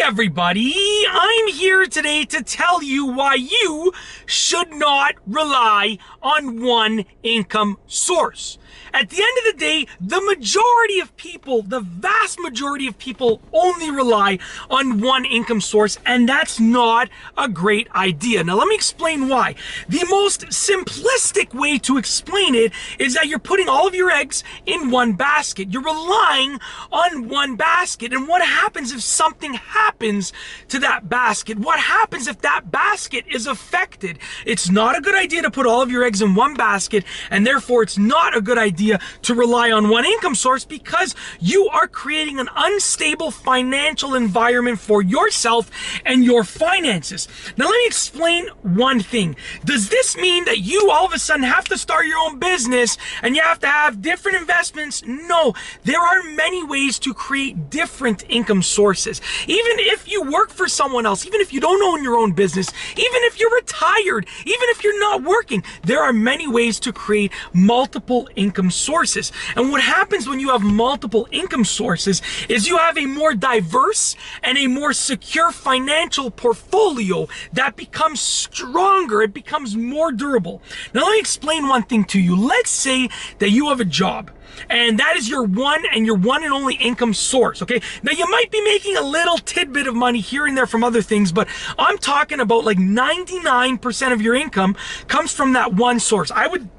everybody, I'm here today to tell you why you should not rely on one income source. At the end of the day, the majority of people, the vast majority of people only rely on one income source, and that's not a great idea. Now, let me explain why. The most simplistic way to explain it is that you're putting all of your eggs in one basket. You're relying on one basket, and what happens if something happens to that basket? What happens if that basket is affected? It's not a good idea to put all of your eggs in one basket, and therefore it's not a good idea to rely on one income source, because you are creating an unstable financial environment for yourself and your finances. Now, let me explain one thing. Does this mean that you all of a sudden have to start your own business and you have to have different investments? No, there are many ways to create different income sources. Even if you work for someone else, even if you don't own your own business, even if you're retired, even if you're not working, there are many ways to create multiple income sources. And what happens when you have multiple income sources is you have a more diverse and a more secure financial portfolio that becomes stronger. It becomes more durable. Now, let me explain one thing to you. Let's say that you have a job, and that is your one and only income source, okay? Now, you might be making a little tidbit of money here and there from other things, but I'm talking about like 99% of your income comes from that one source. I would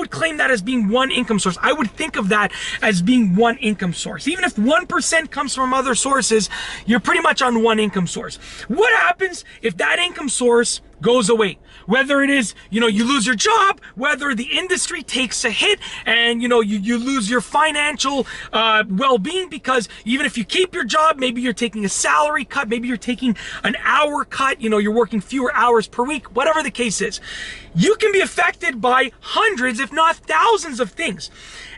claim that as being one income source. I would think of that as being one income source. Even if 1% comes from other sources, you're pretty much on one income source. What happens if that income source goes away? Whether it is, you lose your job, whether the industry takes a hit and, you lose your financial well-being, because even if you keep your job, maybe you're taking a salary cut, maybe you're taking an hour cut, you're working fewer hours per week, whatever the case is. You can be affected by hundreds, if not thousands of things.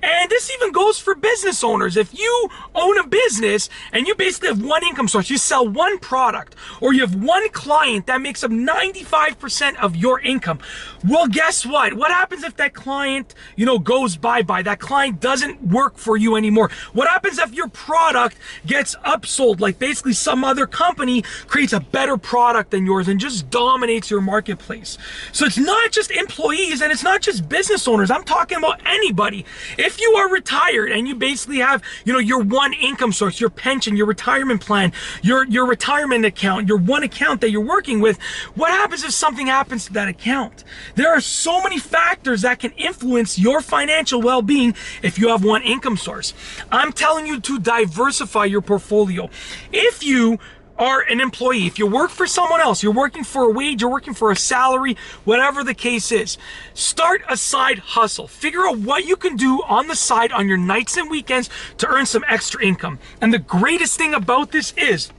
And this even goes for business owners. If you own a business and you basically have one income source, you sell one product, or you have one client that makes up 95% of your income. Well, guess what? What happens if that client, goes bye-bye? That client doesn't work for you anymore. What happens if your product gets upsold? Like basically some other company creates a better product than yours and just dominates your marketplace. So it's not just employees and it's not just business owners. I'm talking about anybody. If you are retired and you basically have, your one income source, your pension, your retirement plan, your retirement account, your one account that you're working with, what happens if something happens to that account? There are so many factors that can influence your financial well-being if you have one income source. I'm telling you to diversify your portfolio. If you are an employee, if you work for someone else, you're working for a wage, you're working for a salary, whatever the case is, start a side hustle. Figure out what you can do on the side on your nights and weekends to earn some extra income. And the greatest thing about this is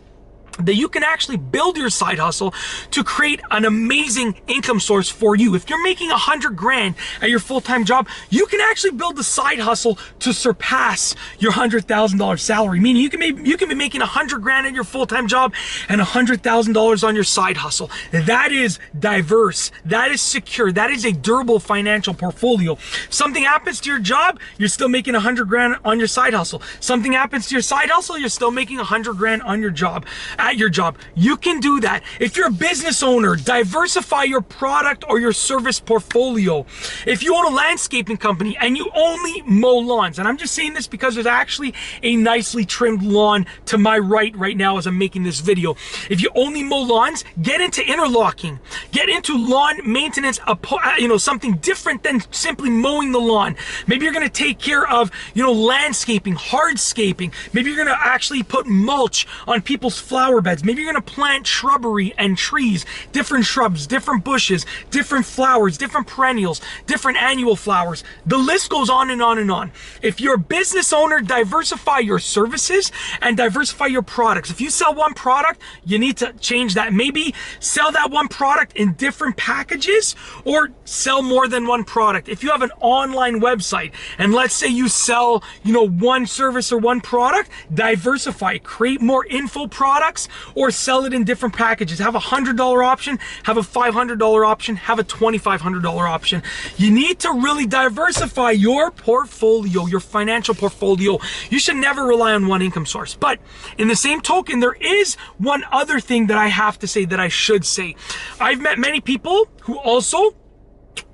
that you can actually build your side hustle to create an amazing income source for you. If you're making 100 grand at your full-time job, you can actually build the side hustle to surpass your $100,000 salary. Meaning you can be making 100 grand at your full-time job and $100,000 on your side hustle. That is diverse. That is secure. That is a durable financial portfolio. If something happens to your job, you're still making 100 grand on your side hustle. Something happens to your side hustle, you're still making 100 grand on your job. At your job. You can do that. If you're a business owner, diversify your product or your service portfolio. If you own a landscaping company and you only mow lawns, and I'm just saying this because there's actually a nicely trimmed lawn to my right now as I'm making this video. If you only mow lawns, get into interlocking. Get into lawn maintenance, something different than simply mowing the lawn. Maybe you're going to take care of, landscaping, hardscaping. Maybe you're going to actually put mulch on people's flower beds. Maybe you're going to plant shrubbery and trees, different shrubs, different bushes, different flowers, different perennials, different annual flowers. The list goes on and on and on. If you're a business owner, diversify your services and diversify your products. If you sell one product, you need to change that. Maybe sell that one product in different packages or sell more than one product. If you have an online website and let's say you sell, one service or one product, diversify, create more info products mix or sell it in different packages. Have a $100 option, have a $500 option, have a $2,500 option. You need to really diversify your portfolio, your financial portfolio. You should never rely on one income source. But in the same token, there is one other thing that I have to say, that I should say. I've met many people who also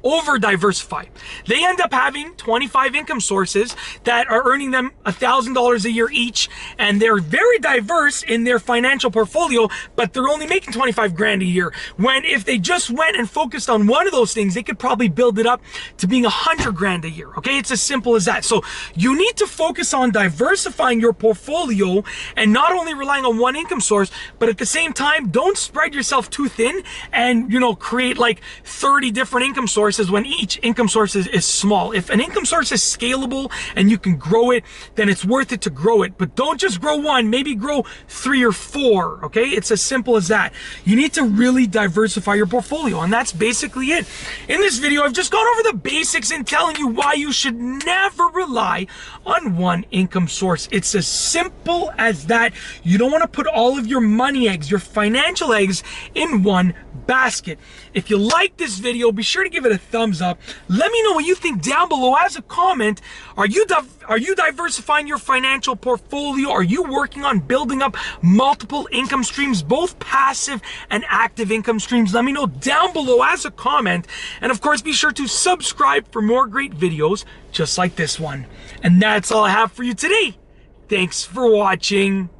over diversify. They end up having 25 income sources that are earning them $1,000 a year each, and they're very diverse in their financial portfolio, but they're only making 25 grand a year. When if they just went and focused on one of those things, they could probably build it up to being 100 grand a year. Okay, it's as simple as that. So you need to focus on diversifying your portfolio and not only relying on one income source, but at the same time, don't spread yourself too thin and, you know, create like 30 different income sources when each income source is small. If an income source is scalable and you can grow it, then it's worth it to grow it. But don't just grow one, maybe grow 3 or 4, okay? It's as simple as that. You need to really diversify your portfolio, and that's basically it. In this video, I've just gone over the basics and telling you why you should never rely on one income source. It's as simple as that. You don't want to put all of your money eggs, your financial eggs, in one basket. If you like this video, be sure to give it a thumbs up. Let me know what you think down below as a comment. Are you diversifying your financial portfolio? Are you working on building up multiple income streams, both passive and active income streams? Let me know down below as a comment. And of course, be sure to subscribe for more great videos just like this one. And that's all I have for you today. Thanks for watching.